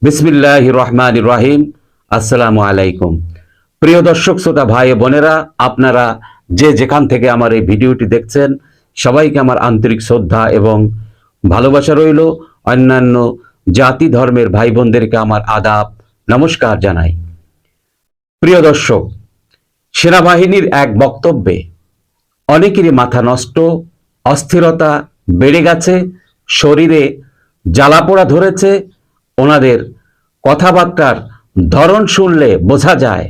বিসমিল্লাহির রহমানির রহিম। আসসালামু আলাইকুম। প্রিয় দর্শক শ্রোতা ভাই বোনেরা, আপনারা যে যেখান থেকে আমার এই ভিডিওটি দেখছেন, সবাইকে আমার আন্তরিক শ্রদ্ধা এবং ভালোবাসা রইল। অন্যান্য জাতি ধর্মের ভাই বোনদেরকে আমার আদাব নমস্কার জানাই। প্রিয় দর্শক, সেনাবাহিনীর এক বক্তব্যে অনেকেরই মাথা নষ্ট, অস্থিরতা বেড়ে গেছে, শরীরে জ্বালাপোড়া ধরেছে। ওনাদের কথাবার্তার ধরন শুনলে বোঝা যায়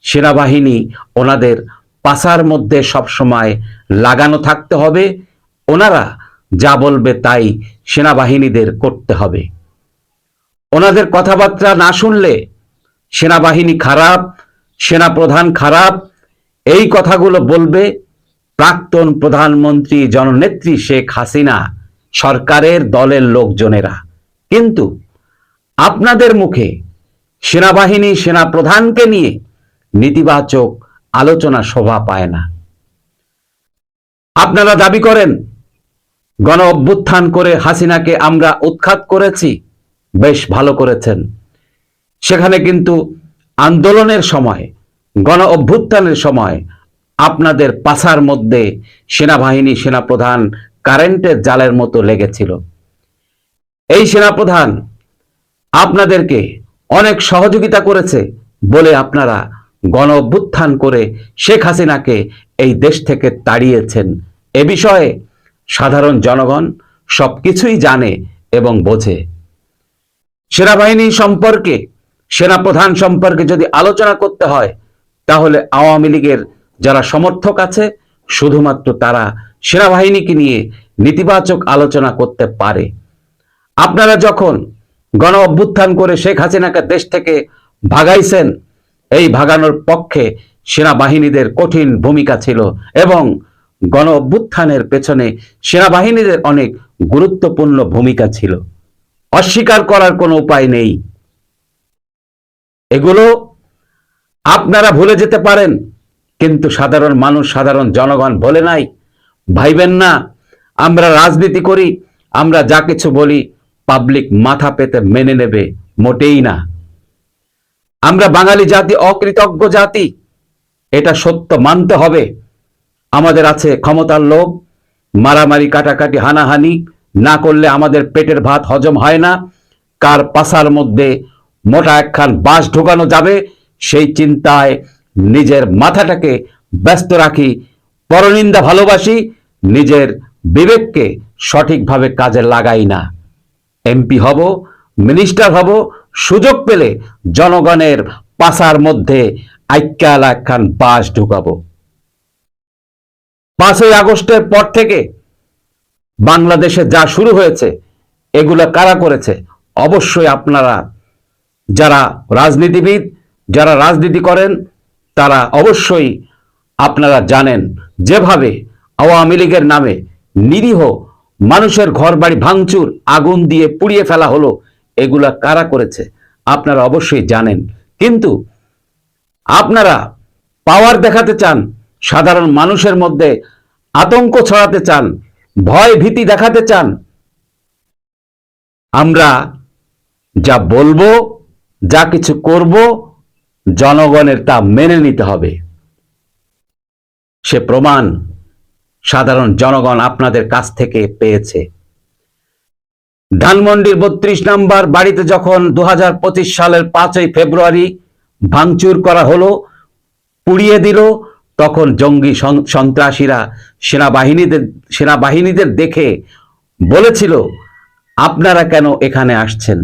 সেনাবাহিনী ওনাদের পাছার মধ্যে সবসময় লাগানো থাকতে হবে। ওনারা যা বলবে তাই সেনাবাহিনীদের করতে হবে। ওনাদের কথাবার্তা না শুনলে সেনাবাহিনী খারাপ, সেনাপ্রধান খারাপ, এই কথাগুলো বলবে প্রাক্তন প্রধানমন্ত্রী জননেত্রী শেখ হাসিনা সরকারের দলের লোকজনেরা। কিন্তু আপনাদের মুখে সেনাবাহিনী সেনাপ্রধানকে নিয়ে নেতিবাচক আলোচনা শোভা পায় না। আপনারা দাবি করেন গণ অভ্যুত্থান করে হাসিনাকে আমরা উৎখাত করেছি। বেশ ভালো করেছেন। সেখানে কিন্তু আন্দোলনের সময়, গণ অভ্যুত্থানের সময় আপনাদের পাছার মধ্যে সেনাবাহিনী সেনাপ্রধান কারেন্টের জালের মতো লেগেছিল। এই সেনাপ্রধান আপনাদেরকে অনেক সহযোগিতা করেছে বলে আপনারা গণ অভ্যুত্থান করে শেখ হাসিনাকে এই দেশ থেকে তাড়িয়েছেন। এ বিষয়ে সাধারণ জনগণ সবকিছুই জানে এবং বোঝে। সেনাবাহিনী সম্পর্কে, সেনাপ্রধান সম্পর্কে যদি আলোচনা করতে হয়, তাহলে আওয়ামী লীগের যারা সমর্থক আছে শুধুমাত্র তারা সেনাবাহিনীকে নিয়ে নেতিবাচক আলোচনা করতে পারে। আপনারা যখন গণ অভ্যুত্থান করে শেখ হাসিনাকে দেশ থেকে ভাগাইছেন, এই ভাগানোর পক্ষে সেনাবাহিনীদের কঠিন ভূমিকা ছিল এবং গণ অভ্যুত্থানের পেছনে সেনাবাহিনীদের অনেক গুরুত্বপূর্ণ ভূমিকা ছিল। অস্বীকার করার কোনো উপায় নেই। এগুলো আপনারা ভুলে যেতে পারেন, কিন্তু সাধারণ মানুষ, সাধারণ জনগণ ভোলে নাই। ভাইবেন না আমরা রাজনীতি করি, আমরা যা কিছু বলি পাবলিক মাথা পেতে মেনে নেবে, মোটেই না। আমরা বাঙালি জাতি অকৃতজ্ঞ জাতি, এটা সত্য মানতে হবে। আমাদের আছে ক্ষমতার লোভ, মারামারি, কাটাকাটি, হানাহানি না করলে আমাদের পেটের ভাত হজম হয় না। কার পাছার মধ্যে মোটা একখান বাঁশ ঢোকানো যাবে সেই চিন্তায় নিজের মাথাটাকে ব্যস্ত রাখি। পরনিন্দা ভালোবাসি, নিজের বিবেককে সঠিকভাবে কাজে লাগাই না। এমপি হব, মিনিস্টার হব, সুযোগ পেলে জনগণের পাছার মধ্যে আইক্যাল একখান বাঁশ ঢুকাবো। 5ই আগস্টের পর থেকে বাংলাদেশে যা শুরু হয়েছে এগুলো কারা করেছে? অবশ্যই আপনারা যারা রাজনীতিবিদ, যারা রাজনীতি করেন, তারা অবশ্যই আপনারা জানেন যেভাবে আওয়ামী লীগের নামে নিরীহ মানুষের ঘরবাড়ি ভাঙচুর, আগুন দিয়ে পুড়িয়ে ফেলা হলো, এগুলা কারা করেছে আপনারা অবশ্যই জানেন। কিন্তু আপনারা পাওয়ার দেখাতে চান, সাধারণ মানুষের মধ্যে আতঙ্ক ছড়াতে চান, ভয় ভীতি দেখাতে চান। আমরা যা বলবো, যা কিছু করব, জনগণের তা মেনে নিতে হবে। সে প্রমাণ সাধারণ জনগণ আপনাদের কাছ থেকে পেয়েছে। ধানমন্ডির 32 নম্বর বাড়িতে যখন 2025 সালের 5ই ফেব্রুয়ারি ভাঙচুর করা হলো, পুড়িয়ে দিল, তখন জঙ্গি সন্ত্রাসীরা সেনাবাহিনীদের দেখে বলেছিল আপনারা কেন এখানে আসছেন,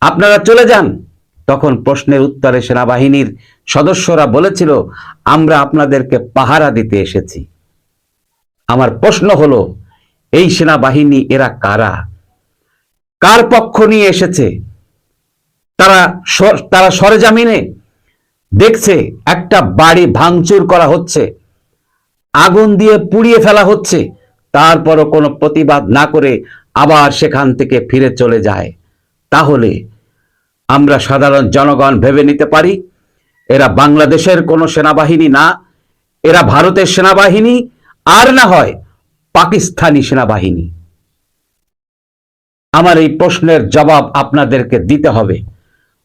আপনারা চলে যান। তখন প্রশ্নের উত্তরে সেনাবাহিনীর সদস্যরা বলেছিল আমরা আপনাদেরকে পাহারা দিতে এসেছি। আমার প্রশ্ন হলো, এই সেনাবাহিনী এরা কারা? কার পক্ষ নিয়ে এসেছে? তারা সরেজমিনে দেখছে একটা বাড়ি ভাঙচুর করা হচ্ছে, আগুন দিয়ে পুড়িয়ে ফেলা হচ্ছে, তারপরও কোনো প্রতিবাদ না করে আবার সেখান থেকে ফিরে চলে যায়। তাহলে আমরা সাধারণ জনগণ ভেবে নিতে পারি এরা বাংলাদেশের কোনো সেনাবাহিনী না, এরা ভারতের সেনাবাহিনী, আর না হয় পাকিস্তানি সেনাবাহিনী। আমার এই প্রশ্নের জবাব আপনাদেরকে দিতে হবে।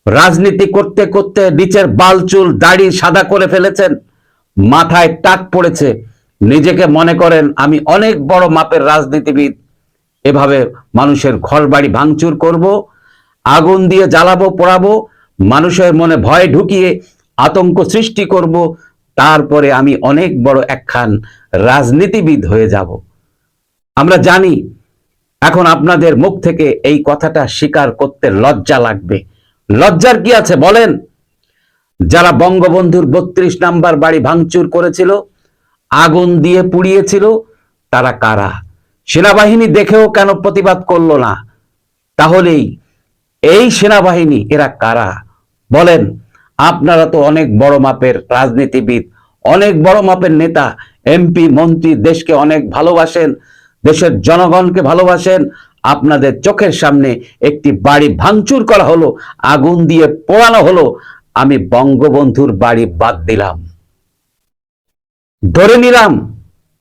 রাজনীতি করতে করতে নিচের বাল চুল দাড়ি সাদা করে ফেলেছেন, মাথায় টাক পড়েছে, নিজেকে মনে করেন আমি অনেক বড় মাপের রাজনীতিবিদ, এভাবে মানুষের ঘরবাড়ি ভাঙচুর করব, আগুন দিয়ে জ্বালাবো, পোড়াবো, মানুষের মনে ভয় ঢুকিয়ে আতঙ্ক সৃষ্টি করব, তারপরে আমি অনেক বড় একখান রাজনীতিবিদ হয়ে যাব। আমরা জানি এখন আপনাদের মুখ থেকে এই কথাটা স্বীকার করতে লজ্জা লাগবে। লজ্জার কি আছে বলেন? যারা বঙ্গবন্ধুর ৩২ নাম্বার বাড়ি ভাঙচুর করেছিল, আগুন দিয়ে পুড়িয়েছিল, তারা কারা? সেনাবাহিনী দেখেও কেন প্রতিবাদ করলো না? তাহলেই এই সেনাবাহিনী এরা কারা বলেন? আপনারা তো অনেক বড় মাপের রাজনীতিবিদ, অনেক বড় মাপের নেতা, এমপি, মন্ত্রী, দেশকে অনেক ভালোবাসেন, দেশের জনগণকে ভালোবাসেন। আপনাদের চোখের সামনে একটি বাড়ি ভাঙচুর করা হলো, আগুন দিয়ে পোড়ানো হলো, আমি বঙ্গবন্ধুর বাড়ি বাদ দিলাম, ধরে নিলাম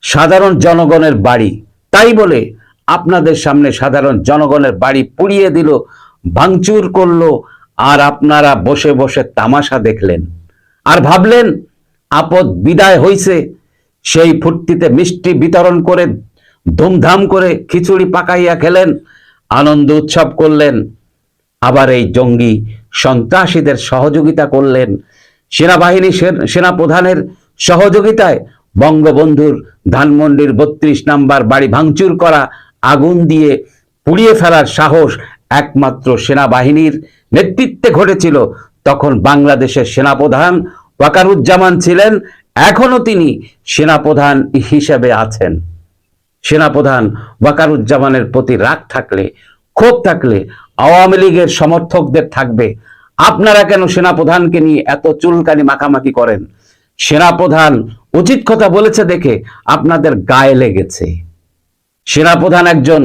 সাধারণ জনগণের বাড়ি, তাই বলে আপনাদের সামনে সাধারণ জনগণের বাড়ি পুড়িয়ে দিল, ভাঙচুর করলো, আর আপনারা বসে বসে তামাশা দেখলেন আর ভাবলেন আপদ বিদায় হইছে। সেই ফুর্তিতে মিষ্টি বিতরণ করে ধুমধাম করে খিচুড়ি পাকাইয়া খেলেন, আনন্দ উৎসব করলেন, আবার এই জঙ্গি সন্ত্রাসীদের সহযোগিতা করলেন। সেনাবাহিনী সেনাপ্রধানের সহযোগিতায় বঙ্গবন্ধুর ধানমন্ডির ৩২ নাম্বার বাড়ি ভাঙচুর করা, আগুন দিয়ে পুড়িয়ে ফেলার সাহস একমাত্র সেনাবাহিনীর নেতৃত্বে ঘটেছিল। তখন বাংলাদেশের সেনাপ্রধান ওয়াকারুজ্জামান ছিলেন, এখনো তিনি সেনাপ্রধান হিসেবে আছেন। সেনাপ্রধান ওয়াকারুজ্জামানের প্রতি রাগ থাকলে, ক্ষোভ থাকলে আওয়ামী লীগের সমর্থকদের থাকবে। আপনারা কেন সেনাপ্রধানকে নিয়ে এত চুলকানি মাখামাখি করেন? সেনাপ্রধান উচিত কথা বলেছে দেখে আপনাদের গায়ে লেগেছে। সেনাপ্রধান একজন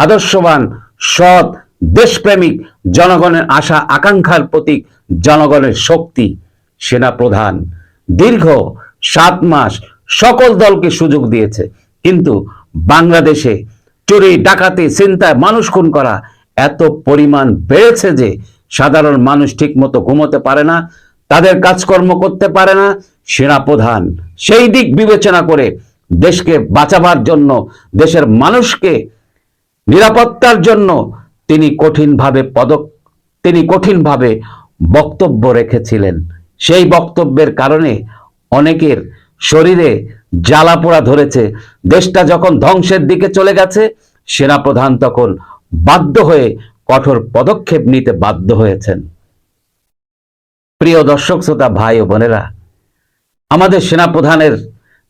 আদর্শবান, সৎ, দেশপ্রেমিক, জনগণের আশা আকাঙ্ক্ষার প্রতীক, জনগণের শক্তি। সেনাপ্রধান দীর্ঘ 7 মাস সকল দলকে সুযোগ দিয়েছে, কিন্তু বাংলাদেশে চুরি, ডাকাতি, ছিনতাই, মানুষ খুন করা এত পরিমাণ বেড়েছে যে সাধারণ মানুষ ঠিক মতো ঘুমোতে পারে না, তাদের কাজকর্ম করতে পারে না। সেনাপ্রধান সেই দিক বিবেচনা করে দেশকে বাঁচাবার জন্য, দেশের মানুষকে নিরাপত্তার জন্য তিনি কঠিনভাবে বক্তব্য রেখেছিলেন। সেই বক্তব্যের কারণে অনেকের শরীরে জ্বালা পোড়া ধরেছে। দেশটা যখন ধ্বংসের দিকে চলে গেছে, সেনাপ্রধান তখন বাধ্য হয়ে কঠোর পদক্ষেপ নিতে বাধ্য হয়েছেন। প্রিয় দর্শক শ্রোতা, ভাই ও বোনেরা, আমাদের সেনাপ্রধানের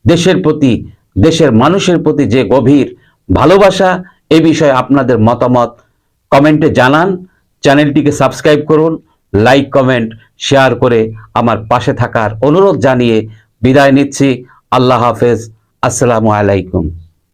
দেশের প্রতি, দেশের মানুষের প্রতি যে গভীর ভালোবাসা, এ বিষয়ে আপনাদের মতামত কমেন্টে জানান। চ্যানেলটিকে সাবস্ক্রাইব করুন, লাইক, কমেন্ট, শেয়ার করে আমার পাশে থাকার অনুরোধ জানিয়ে বিদায় নিচ্ছি। আল্লাহ হাফেজ। আসসালামু আলাইকুম।